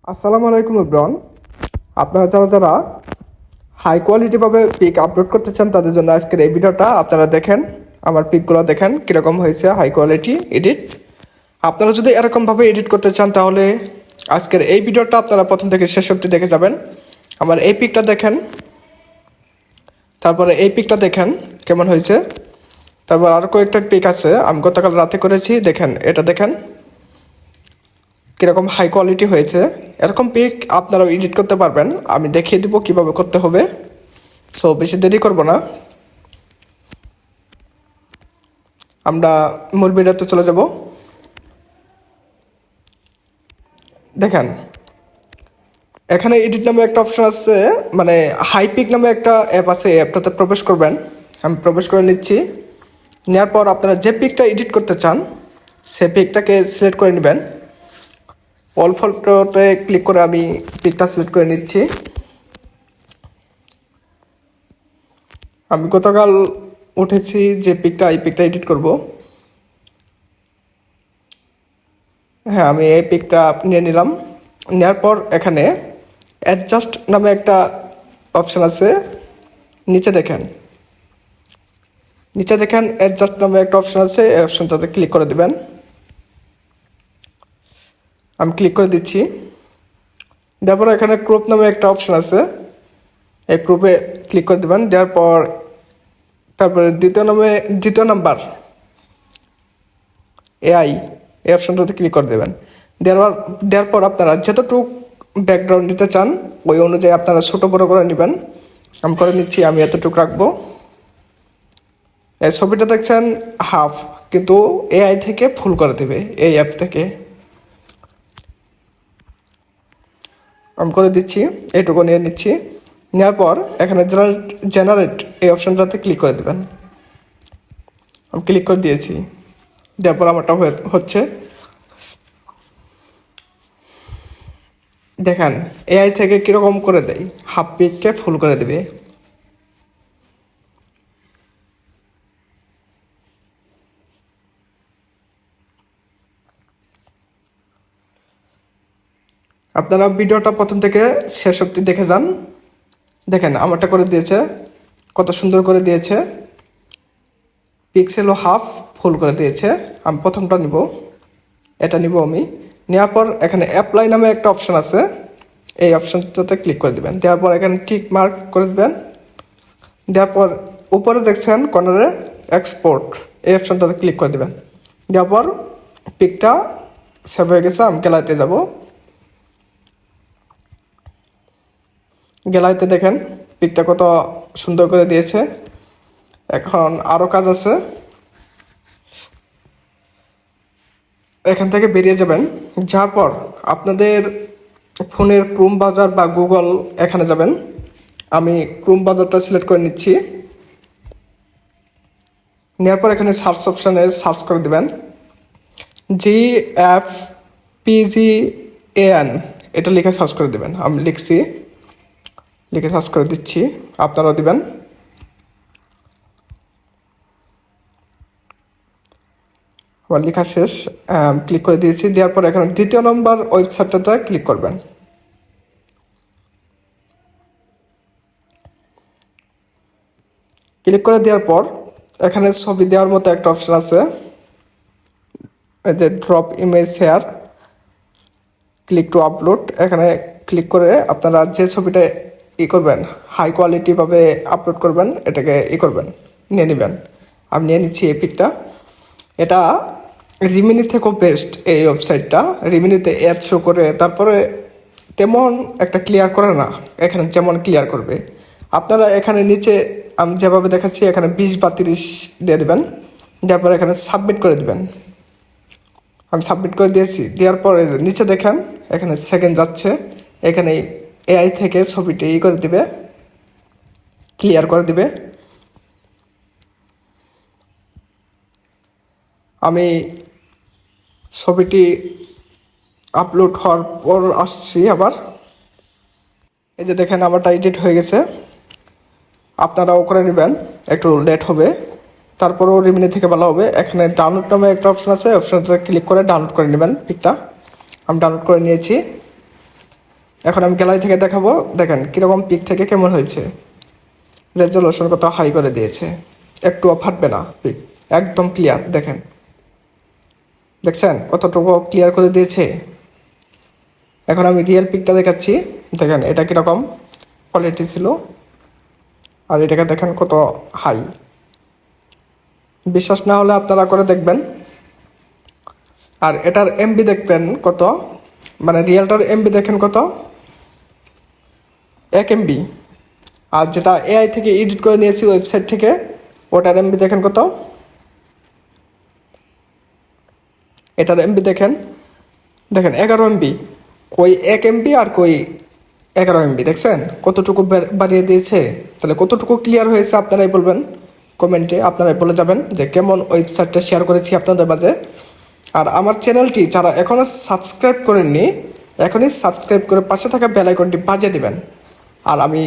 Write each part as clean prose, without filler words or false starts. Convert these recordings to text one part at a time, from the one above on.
আসসালামু আলাইকুম ইব্রান। আপনারা যারা যারা হাই কোয়ালিটিভাবে পিক আপলোড করতে চান তাদের জন্য আজকের এই ভিডিওটা। আপনারা দেখেন, আমার পিকগুলো দেখেন কীরকম হয়েছে হাই কোয়ালিটি এডিট। আপনারা যদি এরকমভাবে এডিট করতে চান তাহলে আজকের এই ভিডিওটা আপনারা প্রথম থেকে শেষ অবধি দেখে যাবেন। আমার এই পিকটা দেখেন, তারপরে এই পিকটা দেখেন কেমন হয়েছে। তারপর আরও কয়েকটা পিক আছে আমি গতকাল রাতে করেছি, দেখেন এটা দেখেন কীরকম হাই কোয়ালিটি হয়েছে। এরকম পিক আপনারাও এডিট করতে পারবেন, আমি দেখিয়ে দিব কিভাবে করতে হবে। সো বেশি দেরি করব না, আমরা মূল ভিডিওতে চলে যাব। দেখেন এখানে এডিট নামে একটা অপশন আছে, মানে হাই পিক নামে একটা অ্যাপ আছে, এই অ্যাপটাতে প্রবেশ করবেন। আমি প্রবেশ করে নিচ্ছি। নেওয়ার পর আপনারা যে পিকটা এডিট করতে চান সে পিকটাকে সিলেক্ট করে নেবেন। অল ফটোতে ক্লিক করে আমি পিকটা সিলেক্ট করে নিচ্ছি। আমি গতকাল উঠেছি যে পিকটা, এই পিকটা এডিট করব। হ্যাঁ, আমি এই পিকটা নিয়ে নিলাম। নেওয়ার পর এখানে অ্যাডজাস্ট নামে একটা অপশান আছে, নিচে দেখেন অ্যাডজাস্ট নামে একটা অপশান আছে, এই অপশানটাতে ক্লিক করে দেবেন। আমি ক্লিক করে দিচ্ছি। তারপর এখানে ক্রপ নামে একটা অপশান আছে, এই ক্রপে ক্লিক করে দেবেন। দেওয়ার পর তারপরে দ্বিতীয় নাম্বার এআই, এই অপশানটাতে ক্লিক করে দেবেন। দেওয়ার পর আপনারা যতটুক ব্যাকগ্রাউন্ড নিতে চান ওই অনুযায়ী আপনারা ছোটো বড়ো করে নেবেন। আমি করে নিচ্ছি, আমি এতটুকু রাখবো। এই ছবিটা দেখছেন হাফ, কিন্তু এআই থেকে ফুল করে দেবে, এই অ্যাপ থেকে। আমি করে দিচ্ছি, এইটুকু নিয়ে নিচ্ছি। নেওয়ার পর এখানে জেনারেট এই অপশানটাতে ক্লিক করে দেবেন। আমি ক্লিক করে দিয়েছি। দেওয়ার পর আমারটা হচ্ছে। দেখেন এআই থেকে কীরকম করে দেয়, হাফ পিককে ফুল করে দেবে। আপনারা ভিডিওটা প্রথম থেকে শেষ অবধি দেখে যান। দেখেন আমারটা করে দিয়েছে, কত সুন্দর করে দিয়েছে। পিক্সেলও হাফ ফুল করে দিয়েছে। আমি প্রথমটা নিব, এটা নিব আমি। নেওয়ার পর এখানে অ্যাপ্লাই নামে একটা অপশান আছে, এই অপশানটাতে ক্লিক করে দেবেন। দেওয়ার পর এখানে টিক মার্ক করে দেবেন। দেওয়ার পর উপরে দেখছেন কর্নারে এক্সপোর্ট, এই অপশানটাতে ক্লিক করে দেবেন। দেওয়ার পর পিকটা সেভ হয়ে গেছে। আমি গ্যালারিতে যাব। গ্যালারিতে দেখেন পিকটা কত সুন্দর করে দিয়েছে। এখন আরও কাজ আছে, এখান থেকে বেরিয়ে যাবেন। যাওয়ার পর আপনাদের ফোনের ক্রোম ব্রাউজার বা গুগল এখানে যাবেন। আমি ক্রোম ব্রাউজারটা সিলেক্ট করে নিচ্ছি। নেওয়ার পর এখানে সার্চ অপশানে সার্চ করে দেবেন GFPGAN, এটা লিখে সার্চ করে দেবেন। আমি লিখে সার্চ করে দিচ্ছি, আপনারাও দিবেন। আমার লেখা শেষ, ক্লিক করে দিয়েছি। দেওয়ার পর এখানে দ্বিতীয় নম্বর ওয়েবসাইটটাতে ক্লিক করবেন। ক্লিক করে দেওয়ার পর এখানে ছবি দেওয়ার মতো একটা অপশান আছে, এই যে drop image share, click to upload. এখানে ক্লিক করে আপনারা যে ছবিটা করবেন, হাই কোয়ালিটিভাবে আপলোড করবেন, এটাকে করবেন, নিয়ে নেবেন। আমি নিয়ে নিচ্ছি এই পিকটা। এটা রিমিনি থেকেও বেস্ট এই ওয়েবসাইটটা। রিমিনিতে অ্যাড শো করে, তারপরে তেমন একটা ক্লিয়ার করে না, এখানে যেমন ক্লিয়ার করবে। আপনারা এখানে নিচে আমি যেভাবে দেখাচ্ছি এখানে 20 বা 30 দিয়ে দেবেন। দেওয়ার পর এখানে সাবমিট করে দেবেন। আমি সাবমিট করে দিয়েছি। দেওয়ার পরে নিচে দেখেন এখানে সেকেন্ড যাচ্ছে, এখানে এআই থেকে ছবিটি করে দিবে, ক্লিয়ার করে দিবে। আমি ছবিটি আপলোড হওয়ার পর আসছি আবার। এই যে দেখেন আমারটা এডিট হয়ে গেছে। আপনারাও করে নেবেন, একটু লেট হবে, তারপরেও রিমিনি থেকে ভালো হবে। এখানে ডাউনলোড নামে একটা অপশান আছে, অপশানটা ক্লিক করে ডাউনলোড করে নেবেন পিকটা। আমি ডাউনলোড করে নিয়েছি। এখন আমি গ্যালারি থেকে দেখাবো, দেখেন কীরকম পিক থেকে কেমন হয়েছে। রেজলিউশন কত হাই করে দিয়েছে, একটুও ফাটবে না পিক, একদম ক্লিয়ার। দেখেন, দেখছেন কতটুকু ক্লিয়ার করে দিয়েছে। এখন আমি রিয়েল পিকটা দেখাচ্ছি, দেখেন এটা কীরকম কোয়ালিটি ছিল, আর এটাকে দেখেন কত হাই। বিশ্বাস না হলে আপনারা করে দেখবেন। আর এটার এমবি দেখবেন কত, মানে রিয়েলটার এমবি দেখেন কত, 1 MB। আর যেটা এআই থেকে এডিট করে নিয়েছি ওয়েবসাইট থেকে, ওটার এমবি দেখেন কত, এটার এমবি দেখেন, দেখেন 11 MB। কই 1 MB আর কই 11 MB, দেখছেন কতটুকু বাড়িয়ে দিয়েছে। তাহলে কতটুকু ক্লিয়ার হয়েছে আপনারাই বলবেন কমেন্টে, আপনারাই বলে যাবেন যে কেমন ওয়েবসাইটটা শেয়ার করেছি আপনাদের মাঝে। আর আমার চ্যানেলটি যারা এখনও সাবস্ক্রাইব করেননি, এখনই সাবস্ক্রাইব করে পাশে থাকা বেল আইকনটি বাজিয়ে দিবেন। আর আমি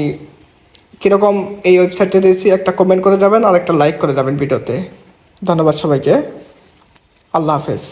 কীরকম এই ওয়েবসাইটে দিয়েছি একটা কমেন্ট করে যাবেন আর একটা লাইক করে যাবেন ভিডিওতে। ধন্যবাদ সবাইকে, আল্লাহ হাফেজ।